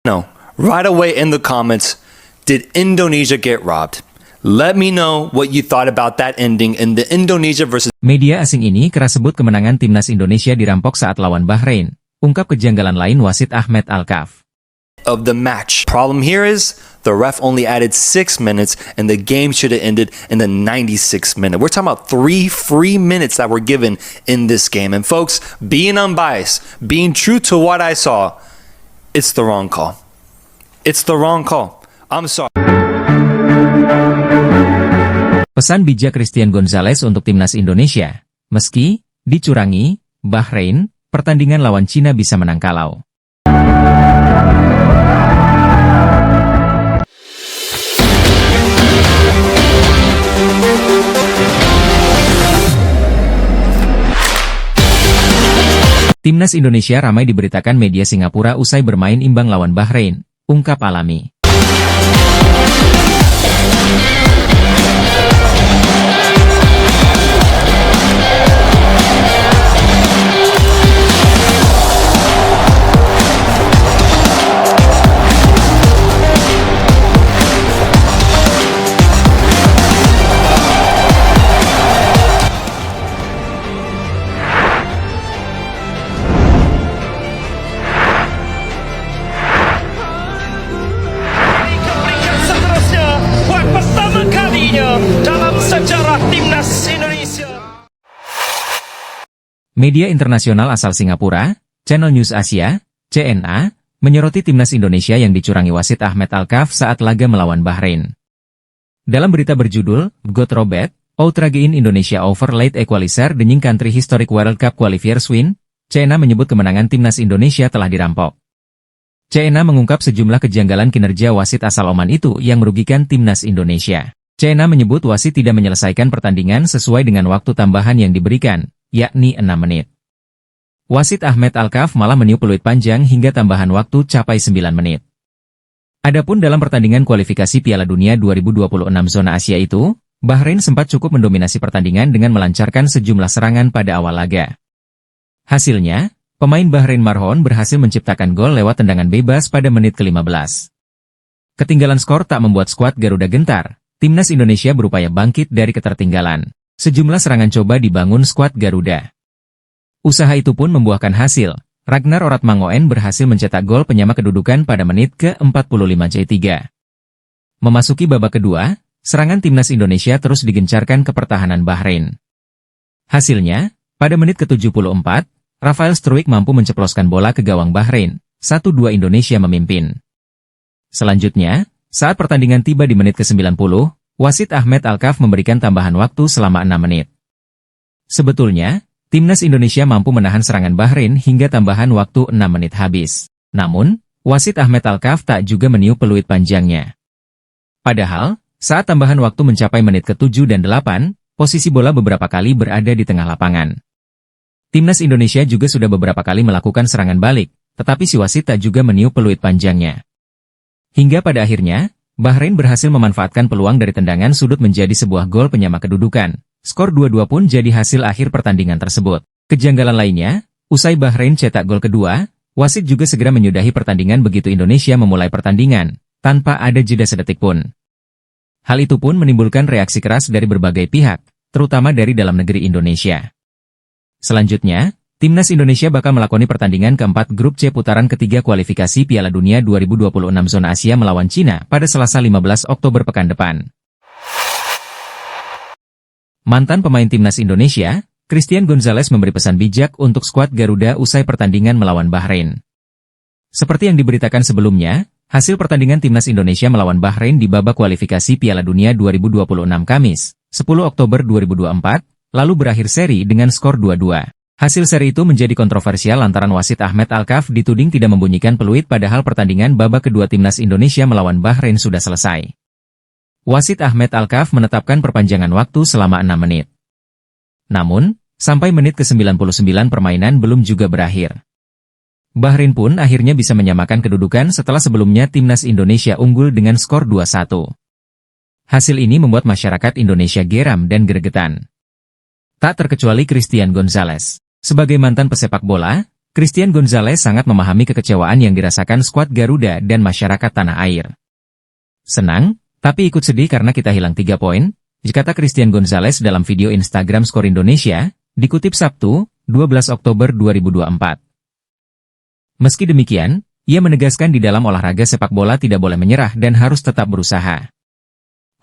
know right away in the comments, did Indonesia get robbed? Let me know what you thought about that ending in the Indonesia versus Media asing ini keras sebut kemenangan timnas Indonesia dirampok saat lawan Bahrain. Ungkap kejanggalan lain wasit Ahmed Alkaf. of the match. Problem here is the ref only added 6 minutes and the game should have ended in the 96th minute. We're talking about 3 free minutes that were given in this game. And folks, being unbiased, being true to what I saw, it's the wrong call. It's the wrong call. I'm sorry. Pesan bijak Christian Gonzalez untuk timnas Indonesia. Meski dicurangi, Bahrain, pertandingan lawan Cina bisa menang kalau. Timnas Indonesia ramai diberitakan media Singapura usai bermain imbang lawan Bahrain, ungkap Alami. Dalam sejarah timnas Indonesia. Media internasional asal Singapura, Channel News Asia, CNA, menyoroti timnas Indonesia yang dicurangi wasit Ahmed Alkaf saat laga melawan Bahrain. Dalam berita berjudul, Got Robert, Outragein Indonesia over late equalizer the country historic World Cup qualifiers win, CNA menyebut kemenangan timnas Indonesia telah dirampok. CNA mengungkap sejumlah kejanggalan kinerja wasit asal Oman itu yang merugikan timnas Indonesia. CNA menyebut wasit tidak menyelesaikan pertandingan sesuai dengan waktu tambahan yang diberikan, yakni 6 menit. Wasit Ahmed Alkaf malah meniup peluit panjang hingga tambahan waktu capai 9 menit. Adapun dalam pertandingan kualifikasi Piala Dunia 2026 zona Asia itu, Bahrain sempat cukup mendominasi pertandingan dengan melancarkan sejumlah serangan pada awal laga. Hasilnya, pemain Bahrain Marhon berhasil menciptakan gol lewat tendangan bebas pada menit ke-15. Ketinggalan skor tak membuat skuad Garuda gentar. Timnas Indonesia berupaya bangkit dari ketertinggalan. Sejumlah serangan coba dibangun skuad Garuda. Usaha itu pun membuahkan hasil. Ragnar Oratmangoen berhasil mencetak gol penyama kedudukan pada menit ke-45 J3. Memasuki babak kedua, serangan timnas Indonesia terus digencarkan ke pertahanan Bahrain. Hasilnya, pada menit ke-74, Rafael Struijk mampu menceploskan bola ke gawang Bahrain. 1-2 Indonesia memimpin. Selanjutnya, saat pertandingan tiba di menit ke-90, wasit Ahmed Alkaf memberikan tambahan waktu selama 6 menit. Sebetulnya, timnas Indonesia mampu menahan serangan Bahrain hingga tambahan waktu 6 menit habis. Namun, wasit Ahmed Alkaf tak juga meniup peluit panjangnya. Padahal, saat tambahan waktu mencapai menit ke-7 dan 8, posisi bola beberapa kali berada di tengah lapangan. Timnas Indonesia juga sudah beberapa kali melakukan serangan balik, tetapi si wasit tak juga meniup peluit panjangnya. Hingga pada akhirnya, Bahrain berhasil memanfaatkan peluang dari tendangan sudut menjadi sebuah gol penyama kedudukan. Skor 2-2 pun jadi hasil akhir pertandingan tersebut. Kejanggalan lainnya, usai Bahrain cetak gol kedua, wasit juga segera menyudahi pertandingan begitu Indonesia memulai pertandingan, tanpa ada jeda sedetik pun. Hal itu pun menimbulkan reaksi keras dari berbagai pihak, terutama dari dalam negeri Indonesia. Selanjutnya, Timnas Indonesia bakal melakoni pertandingan keempat grup C putaran ketiga kualifikasi Piala Dunia 2026 zona Asia melawan Cina pada Selasa 15 Oktober pekan depan. Mantan pemain Timnas Indonesia, Christian Gonzalez memberi pesan bijak untuk skuad Garuda usai pertandingan melawan Bahrain. Seperti yang diberitakan sebelumnya, hasil pertandingan Timnas Indonesia melawan Bahrain di babak kualifikasi Piala Dunia 2026 Kamis, 10 Oktober 2024, lalu berakhir seri dengan skor 2-2. Hasil seri itu menjadi kontroversial lantaran wasit Ahmed Alkaf dituding tidak membunyikan peluit padahal pertandingan babak kedua Timnas Indonesia melawan Bahrain sudah selesai. Wasit Ahmed Alkaf menetapkan perpanjangan waktu selama 6 menit. Namun, sampai menit ke-99 permainan belum juga berakhir. Bahrain pun akhirnya bisa menyamakan kedudukan setelah sebelumnya Timnas Indonesia unggul dengan skor 2-1. Hasil ini membuat masyarakat Indonesia geram dan gregetan. Tak terkecuali Christian Gonzalez. Sebagai mantan pesepak bola, Christian Gonzalez sangat memahami kekecewaan yang dirasakan skuad Garuda dan masyarakat tanah air. Senang, tapi ikut sedih karena kita hilang 3 poin, kata Christian Gonzalez dalam video Instagram Skor Indonesia, dikutip Sabtu, 12 Oktober 2024. Meski demikian, ia menegaskan di dalam olahraga sepak bola tidak boleh menyerah dan harus tetap berusaha.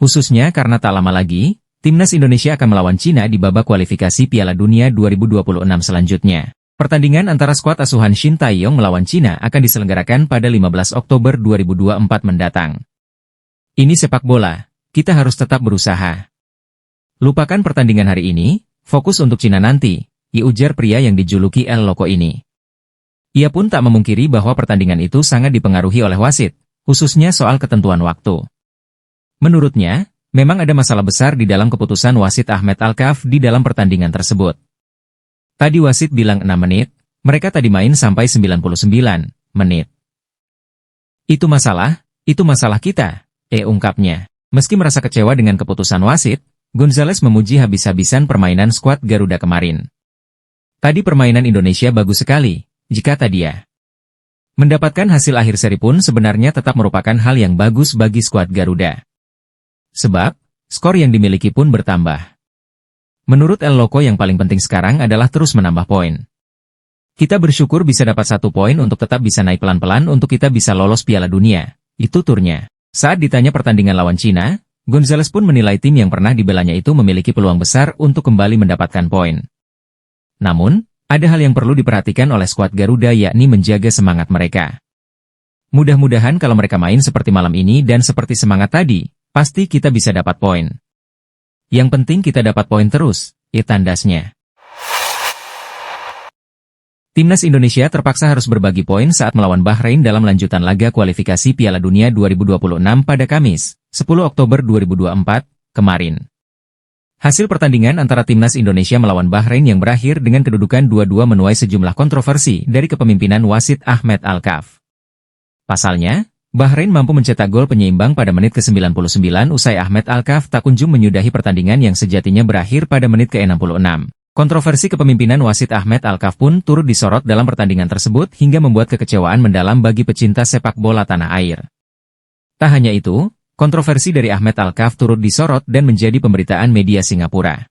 Khususnya karena tak lama lagi, Timnas Indonesia akan melawan Cina di babak kualifikasi Piala Dunia 2026 selanjutnya. Pertandingan antara skuad asuhan Shin Tae-yong melawan Cina akan diselenggarakan pada 15 Oktober 2024 mendatang. Ini sepak bola, kita harus tetap berusaha. Lupakan pertandingan hari ini, fokus untuk Cina nanti, ujar pria yang dijuluki El Loco ini. Ia pun tak memungkiri bahwa pertandingan itu sangat dipengaruhi oleh wasit, khususnya soal ketentuan waktu. Menurutnya, memang ada masalah besar di dalam keputusan wasit Ahmed Alkaf di dalam pertandingan tersebut. Tadi wasit bilang 6 menit, mereka tadi main sampai 99 menit. Itu masalah kita, ungkapnya. Meski merasa kecewa dengan keputusan wasit, Gonzalez memuji habis-habisan permainan skuad Garuda kemarin. Tadi permainan Indonesia bagus sekali, kata dia. Mendapatkan hasil akhir seri pun sebenarnya tetap merupakan hal yang bagus bagi skuad Garuda. Sebab, skor yang dimiliki pun bertambah. Menurut El Loco yang paling penting sekarang adalah terus menambah poin. Kita bersyukur bisa dapat 1 poin untuk tetap bisa naik pelan-pelan untuk kita bisa lolos Piala Dunia. Itu turnya. Saat ditanya pertandingan lawan Cina, Gonzalez pun menilai tim yang pernah dibelanya itu memiliki peluang besar untuk kembali mendapatkan poin. Namun, ada hal yang perlu diperhatikan oleh skuad Garuda yakni menjaga semangat mereka. Mudah-mudahan kalau mereka main seperti malam ini dan seperti semangat tadi, pasti kita bisa dapat poin. Yang penting kita dapat poin terus, tandasnya. Timnas Indonesia terpaksa harus berbagi poin saat melawan Bahrain dalam lanjutan laga kualifikasi Piala Dunia 2026 pada Kamis, 10 Oktober 2024, kemarin. Hasil pertandingan antara Timnas Indonesia melawan Bahrain yang berakhir dengan kedudukan 2-2 menuai sejumlah kontroversi dari kepemimpinan wasit Ahmed Alkaf. Pasalnya, Bahrain mampu mencetak gol penyeimbang pada menit ke-99 usai Ahmed Alkaf tak kunjung menyudahi pertandingan yang sejatinya berakhir pada menit ke-66. Kontroversi kepemimpinan wasit Ahmed Alkaf pun turut disorot dalam pertandingan tersebut hingga membuat kekecewaan mendalam bagi pecinta sepak bola tanah air. Tak hanya itu, kontroversi dari Ahmed Alkaf turut disorot dan menjadi pemberitaan media Singapura.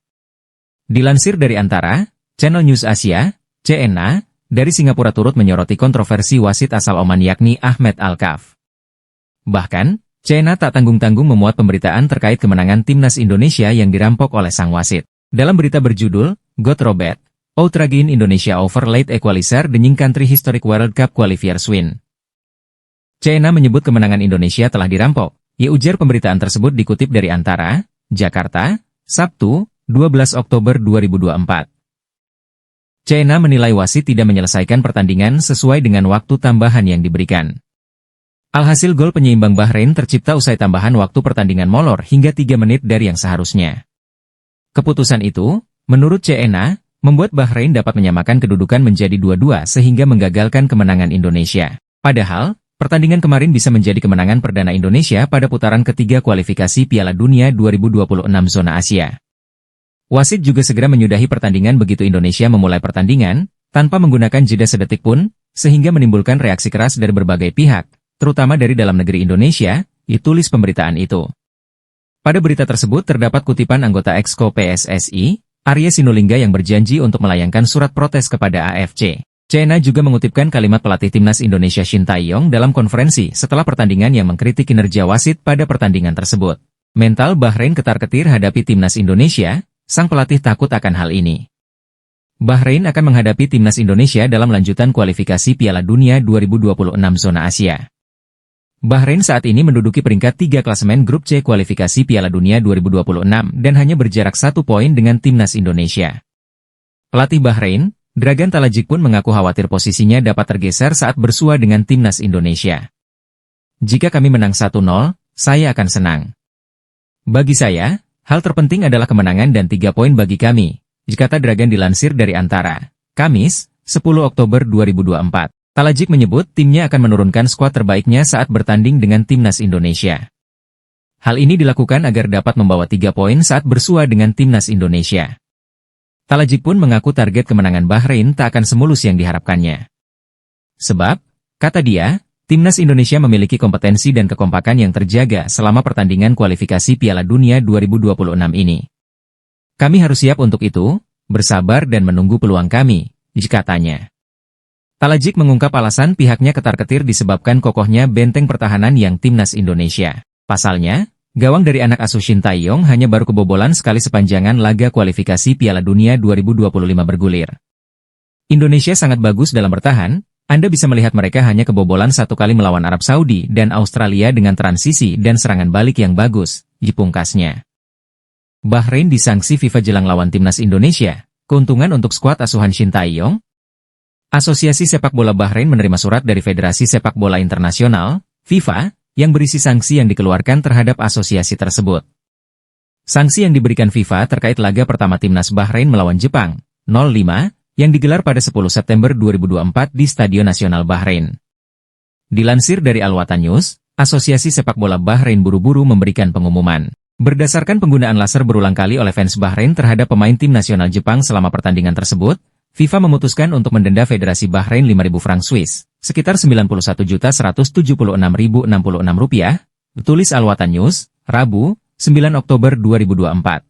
Dilansir dari Antara, Channel News Asia, CNA, dari Singapura turut menyoroti kontroversi wasit asal Oman yakni Ahmed Alkaf. Bahkan, CNA tak tanggung-tanggung memuat pemberitaan terkait kemenangan Timnas Indonesia yang dirampok oleh sang wasit. Dalam berita berjudul, God Robert, Outragin Indonesia over late equalizer denying country historic World Cup qualifiers win. CNA menyebut kemenangan Indonesia telah dirampok. Ujar pemberitaan tersebut dikutip dari Antara, Jakarta, Sabtu, 12 Oktober 2024. CNA menilai wasit tidak menyelesaikan pertandingan sesuai dengan waktu tambahan yang diberikan. Alhasil gol penyeimbang Bahrain tercipta usai tambahan waktu pertandingan molor hingga 3 menit dari yang seharusnya. Keputusan itu, menurut CNA, membuat Bahrain dapat menyamakan kedudukan menjadi 2-2 sehingga menggagalkan kemenangan Indonesia. Padahal, pertandingan kemarin bisa menjadi kemenangan perdana Indonesia pada putaran ketiga kualifikasi Piala Dunia 2026 zona Asia. Wasit juga segera menyudahi pertandingan begitu Indonesia memulai pertandingan, tanpa menggunakan jeda sedetik pun, sehingga menimbulkan reaksi keras dari berbagai pihak, terutama dari dalam negeri Indonesia, ditulis pemberitaan itu. Pada berita tersebut terdapat kutipan anggota Exco PSSI, Arya Sinulinga yang berjanji untuk melayangkan surat protes kepada AFC. CNA juga mengutipkan kalimat pelatih Timnas Indonesia Shin Tae-yong dalam konferensi setelah pertandingan yang mengkritik kinerja wasit pada pertandingan tersebut. Mental Bahrain ketar-ketir hadapi Timnas Indonesia, sang pelatih takut akan hal ini. Bahrain akan menghadapi Timnas Indonesia dalam lanjutan kualifikasi Piala Dunia 2026 zona Asia. Bahrain saat ini menduduki peringkat 3 klasemen grup C kualifikasi Piala Dunia 2026 dan hanya berjarak 1 poin dengan Timnas Indonesia. Pelatih Bahrain, Dragan Talajik pun mengaku khawatir posisinya dapat tergeser saat bersua dengan Timnas Indonesia. Jika kami menang 1-0, saya akan senang. Bagi saya, hal terpenting adalah kemenangan dan 3 poin bagi kami, kata Dragan dilansir dari Antara, Kamis, 10 Oktober 2024. Talajik menyebut timnya akan menurunkan skuad terbaiknya saat bertanding dengan Timnas Indonesia. Hal ini dilakukan agar dapat membawa 3 poin saat bersua dengan Timnas Indonesia. Talajik pun mengaku target kemenangan Bahrain tak akan semulus yang diharapkannya. Sebab, kata dia, Timnas Indonesia memiliki kompetensi dan kekompakan yang terjaga selama pertandingan kualifikasi Piala Dunia 2026 ini. Kami harus siap untuk itu, bersabar dan menunggu peluang kami, katanya. Talajik mengungkap alasan pihaknya ketar-ketir disebabkan kokohnya benteng pertahanan yang Timnas Indonesia. Pasalnya, gawang dari anak asuh Shin Tae-yong hanya baru kebobolan sekali sepanjangan laga kualifikasi Piala Dunia 2025 bergulir. Indonesia sangat bagus dalam bertahan. Anda bisa melihat mereka hanya kebobolan satu kali melawan Arab Saudi dan Australia dengan transisi dan serangan balik yang bagus, pungkasnya. Bahrain disanksi FIFA jelang lawan Timnas Indonesia. Keuntungan untuk skuad asuhan Shin Tae-yong? Asosiasi Sepak Bola Bahrain menerima surat dari Federasi Sepak Bola Internasional, FIFA, yang berisi sanksi yang dikeluarkan terhadap asosiasi tersebut. Sanksi yang diberikan FIFA terkait laga pertama Timnas Bahrain melawan Jepang, 05, yang digelar pada 10 September 2024 di Stadion Nasional Bahrain. Dilansir dari Al Watan News, Asosiasi Sepak Bola Bahrain buru-buru memberikan pengumuman. Berdasarkan penggunaan laser berulang kali oleh fans Bahrain terhadap pemain tim nasional Jepang selama pertandingan tersebut, FIFA memutuskan untuk mendenda Federasi Bahrain 5.000 franc Swiss, sekitar 91.176.066 rupiah, tulis Al Watan News, Rabu, 9 Oktober 2024.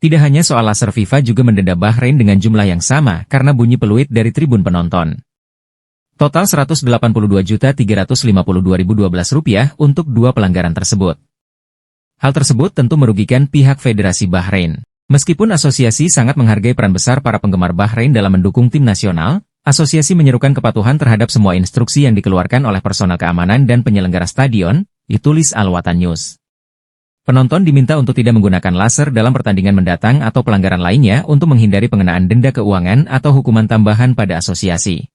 Tidak hanya soal laser, FIFA juga mendenda Bahrain dengan jumlah yang sama karena bunyi peluit dari tribun penonton. Total Rp182.352.012 untuk dua pelanggaran tersebut. Hal tersebut tentu merugikan pihak Federasi Bahrain. Meskipun asosiasi sangat menghargai peran besar para penggemar Bahrain dalam mendukung tim nasional, asosiasi menyerukan kepatuhan terhadap semua instruksi yang dikeluarkan oleh personel keamanan dan penyelenggara stadion, ditulis Al Watan News. Penonton diminta untuk tidak menggunakan laser dalam pertandingan mendatang atau pelanggaran lainnya untuk menghindari pengenaan denda keuangan atau hukuman tambahan pada asosiasi.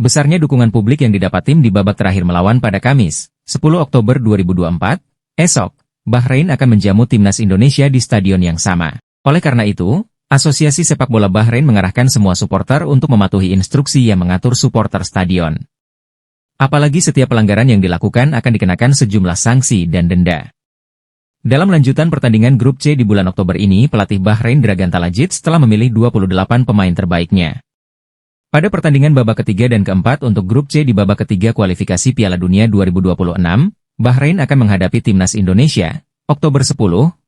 Besarnya dukungan publik yang didapat tim di babak terakhir melawan pada Kamis, 10 Oktober 2024, esok, Bahrain akan menjamu Timnas Indonesia di stadion yang sama. Oleh karena itu, Asosiasi Sepak Bola Bahrain mengarahkan semua supporter untuk mematuhi instruksi yang mengatur supporter stadion. Apalagi setiap pelanggaran yang dilakukan akan dikenakan sejumlah sanksi dan denda. Dalam lanjutan pertandingan grup C di bulan Oktober ini, pelatih Bahrain Dragan Talajik telah memilih 28 pemain terbaiknya. Pada pertandingan babak ketiga dan keempat untuk grup C di babak ketiga kualifikasi Piala Dunia 2026, Bahrain akan menghadapi Timnas Indonesia, Oktober 10,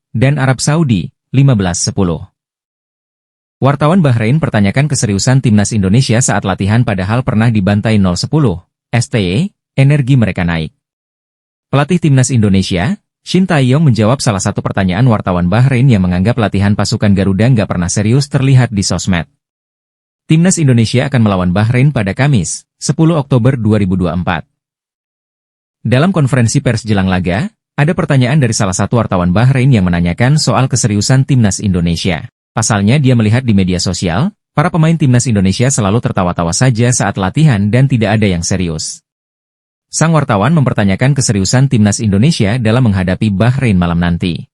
dan Arab Saudi, 15-10. Wartawan Bahrain pertanyakan keseriusan Timnas Indonesia saat latihan padahal pernah dibantai 0-10, STY, energi mereka naik. Pelatih Timnas Indonesia, Shin Tae-yong menjawab salah satu pertanyaan wartawan Bahrain yang menganggap latihan pasukan Garuda nggak pernah serius terlihat di sosmed. Timnas Indonesia akan melawan Bahrain pada Kamis, 10 Oktober 2024. Dalam konferensi pers jelang laga, ada pertanyaan dari salah satu wartawan Bahrain yang menanyakan soal keseriusan Timnas Indonesia. Pasalnya dia melihat di media sosial, para pemain Timnas Indonesia selalu tertawa-tawa saja saat latihan dan tidak ada yang serius. Sang wartawan mempertanyakan keseriusan Timnas Indonesia dalam menghadapi Bahrain malam nanti.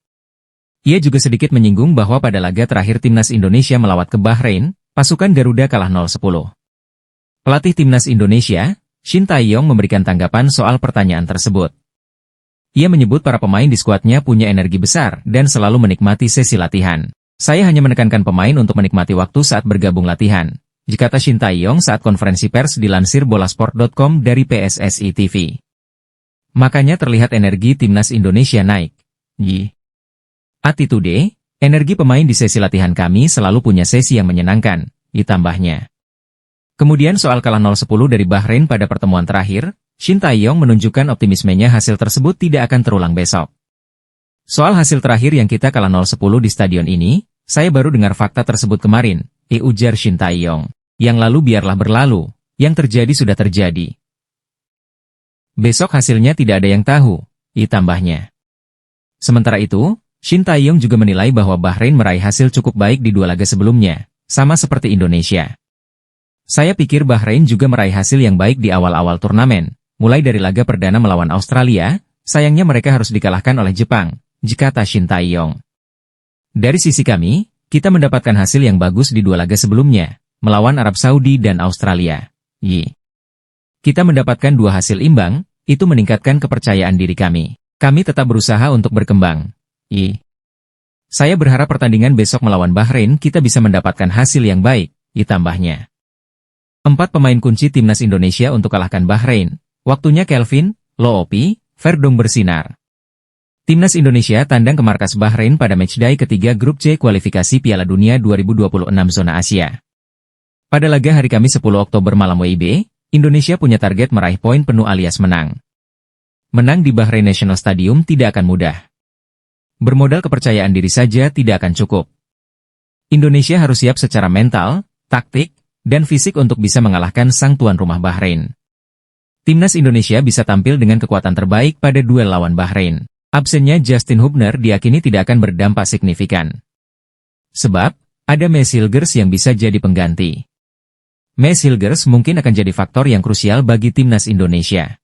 Ia juga sedikit menyinggung bahwa pada laga terakhir Timnas Indonesia melawat ke Bahrain, pasukan Garuda kalah 0-10. Pelatih Timnas Indonesia, Shin Tae-yong memberikan tanggapan soal pertanyaan tersebut. Ia menyebut para pemain di skuadnya punya energi besar dan selalu menikmati sesi latihan. Saya hanya menekankan pemain untuk menikmati waktu saat bergabung latihan, kata Shin Tae-yong saat konferensi pers dilansir bolasport.com dari PSSI TV. Makanya terlihat energi Timnas Indonesia naik. Attitude, energi pemain di sesi latihan kami selalu punya sesi yang menyenangkan, ditambahnya. Kemudian soal kalah 0-10 dari Bahrain pada pertemuan terakhir, Shin Tae-yong menunjukkan optimismenya hasil tersebut tidak akan terulang besok. Soal hasil terakhir yang kita kalah 0-10 di stadion ini, saya baru dengar fakta tersebut kemarin, ujar Shin Tae-yong. Yang lalu biarlah berlalu, yang terjadi sudah terjadi. Besok hasilnya tidak ada yang tahu, tambahnya. Sementara itu, Shin Tae-yong juga menilai bahwa Bahrain meraih hasil cukup baik di dua laga sebelumnya, sama seperti Indonesia. Saya pikir Bahrain juga meraih hasil yang baik di awal-awal turnamen, mulai dari laga perdana melawan Australia, sayangnya mereka harus dikalahkan oleh Jepang, kata Shin Tae-yong. Dari sisi kami, kita mendapatkan hasil yang bagus di dua laga sebelumnya, melawan Arab Saudi dan Australia. Kita mendapatkan dua hasil imbang, itu meningkatkan kepercayaan diri kami. Kami tetap berusaha untuk berkembang. Saya berharap pertandingan besok melawan Bahrain kita bisa mendapatkan hasil yang baik, ditambahnya. 4 pemain kunci timnas Indonesia untuk kalahkan Bahrain. Waktunya Kelvin, Loopi, Verdong bersinar. Timnas Indonesia tandang ke markas Bahrain pada matchday ketiga grup C kualifikasi Piala Dunia 2026 zona Asia. Pada laga hari Kamis 10 Oktober malam WIB, Indonesia punya target meraih poin penuh alias menang. Menang di Bahrain National Stadium tidak akan mudah. Bermodal kepercayaan diri saja tidak akan cukup. Indonesia harus siap secara mental, taktik, dan fisik untuk bisa mengalahkan sang tuan rumah Bahrain. Timnas Indonesia bisa tampil dengan kekuatan terbaik pada duel lawan Bahrain. Absennya Justin Hubner diyakini tidak akan berdampak signifikan. Sebab, ada Maes Hilgers yang bisa jadi pengganti. Maes Hilgers mungkin akan jadi faktor yang krusial bagi timnas Indonesia.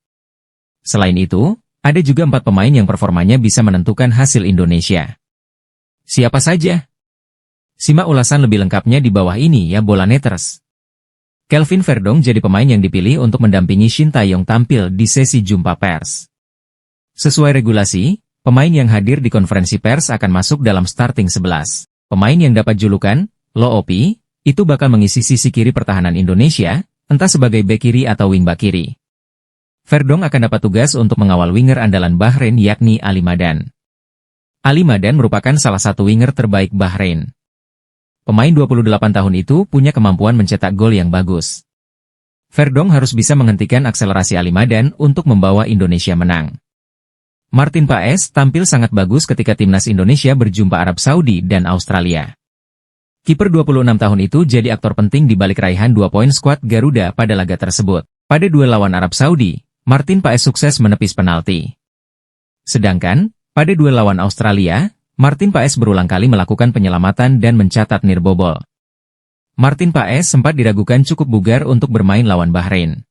Selain itu, ada juga 4 pemain yang performanya bisa menentukan hasil Indonesia. Siapa saja? Simak ulasan lebih lengkapnya di bawah ini ya Bolaneters. Kelvin Verdong jadi pemain yang dipilih untuk mendampingi Shin Tae-yong tampil di sesi jumpa pers. Sesuai regulasi, pemain yang hadir di konferensi pers akan masuk dalam starting 11. Pemain yang dapat julukan Loopi itu bakal mengisi sisi kiri pertahanan Indonesia, entah sebagai bek kiri atau wingback kiri. Verdong akan dapat tugas untuk mengawal winger andalan Bahrain yakni Ali Madan. Ali Madan merupakan salah satu winger terbaik Bahrain. Pemain 28 tahun itu punya kemampuan mencetak gol yang bagus. Verdong harus bisa menghentikan akselerasi Ali Madan untuk membawa Indonesia menang. Martin Paes tampil sangat bagus ketika timnas Indonesia berjumpa Arab Saudi dan Australia. Kiper 26 tahun itu jadi aktor penting di balik raihan 2 poin skuad Garuda pada laga tersebut. Pada duel lawan Arab Saudi, Martin Paes sukses menepis penalti. Sedangkan, pada duel lawan Australia, Martin Paes berulang kali melakukan penyelamatan dan mencatat nirbobol. Martin Paes sempat diragukan cukup bugar untuk bermain lawan Bahrain.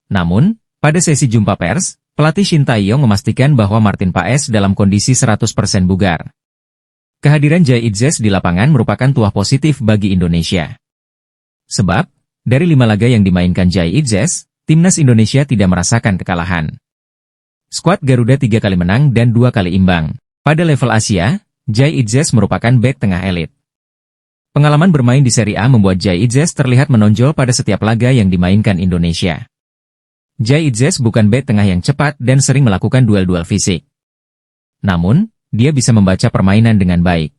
Namun, pada sesi jumpa pers, pelatih Shin Tae-yong memastikan bahwa Martin Paes dalam kondisi 100% bugar. Kehadiran Jai Idzes di lapangan merupakan tuah positif bagi Indonesia. Sebab, dari 5 laga yang dimainkan Jai Idzes, timnas Indonesia tidak merasakan kekalahan. Skuad Garuda 3 kali menang dan 2 kali imbang. Pada level Asia, Jai Idzes merupakan bek tengah elit. Pengalaman bermain di Serie A membuat Jai Idzes terlihat menonjol pada setiap laga yang dimainkan Indonesia. Jai Idzes bukan bek tengah yang cepat dan sering melakukan duel-duel fisik. Namun, dia bisa membaca permainan dengan baik.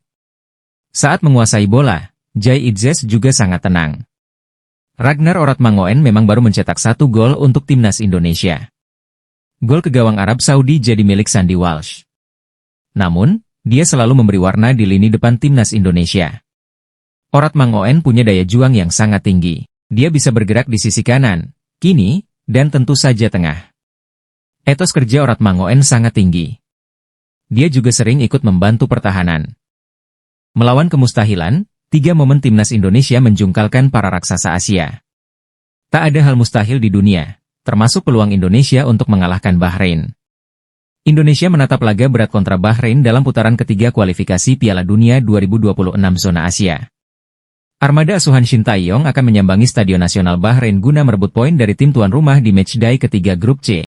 Saat menguasai bola, Jai Idzes juga sangat tenang. Ragnar Oratmangoen memang baru mencetak 1 gol untuk timnas Indonesia. Gol ke gawang Arab Saudi jadi milik Sandy Walsh. Namun, dia selalu memberi warna di lini depan timnas Indonesia. Oratmangoen punya daya juang yang sangat tinggi. Dia bisa bergerak di sisi kanan, kiri, dan tentu saja tengah. Etos kerja Oratmangoen sangat tinggi. Dia juga sering ikut membantu pertahanan. Melawan kemustahilan, 3 momen timnas Indonesia menjungkalkan para raksasa Asia. Tak ada hal mustahil di dunia, termasuk peluang Indonesia untuk mengalahkan Bahrain. Indonesia menatap laga berat kontra Bahrain dalam putaran ketiga kualifikasi Piala Dunia 2026 zona Asia. Armada asuhan Shin Tae-yong akan menyambangi Stadion Nasional Bahrain guna merebut poin dari tim tuan rumah di matchday ketiga grup C.